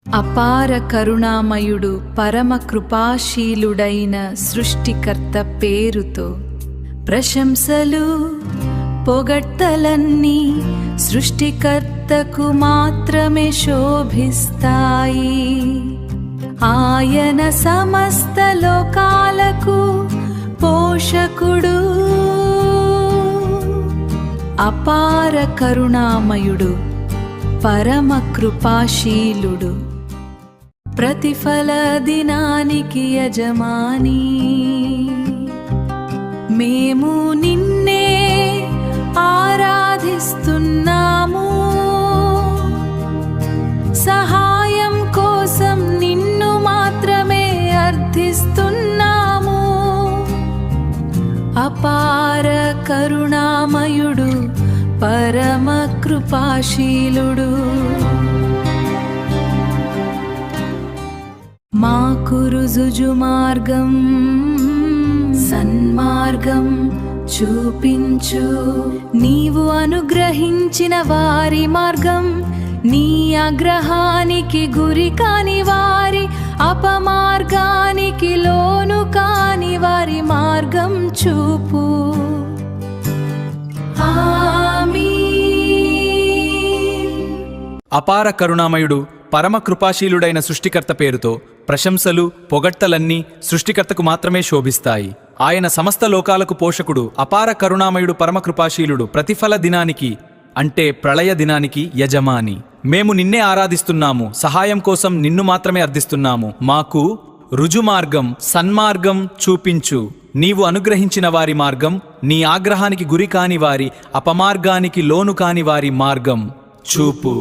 అపార కరుణామయుడు పరమ కృపాశీలుడైన సృష్టికర్త పేరుతో ప్రశంసలు పొగడ్తలన్నీ సృష్టికర్తకు మాత్రమే శోభిస్తాయి. ఆయన సమస్త లోకాలకు పోషకుడు. అపార కరుణామయుడు పరమ కృపాశీలుడు ప్రతిఫల దినానికి యజమాని. మేము నిన్నే ఆరాధిస్తున్నాము, సహాయం కోసం నిన్ను మాత్రమే అర్థిస్తున్నాము. అపార కరుణామయుడు పరమ కృపాశీలుడు. మాకు రుజుజు మార్గం సన్మార్గం చూపించు. నీవు అనుగ్రహించిన వారి మార్గం, నీ ఆగ్రహానికి గురి కాని వారి, అపమార్గానికి లోను కాని వారి మార్గం చూపు. అపార కరుణామయుడు పరమ కృపాశీలుడైన సృష్టికర్త పేరుతో ప్రశంసలు పొగడ్తలన్నీ సృష్టికర్తకు మాత్రమే శోభిస్తాయి. ఆయన సమస్త లోకాలకు పోషకుడు. అపార కరుణామయుడు పరమ కృపాశీలుడు ప్రతిఫల దినానికి అంటే ప్రళయ దినానికి యజమాని. మేము నిన్నే ఆరాధిస్తున్నాము, సహాయం కోసం నిన్ను మాత్రమే అర్థిస్తున్నాము. మాకు రుజుమార్గం సన్మార్గం చూపించు. నీవు అనుగ్రహించిన వారి మార్గం, నీ ఆగ్రహానికి గురి కాని వారి, అపమార్గానికి లోను కాని వారి మార్గం చూపు.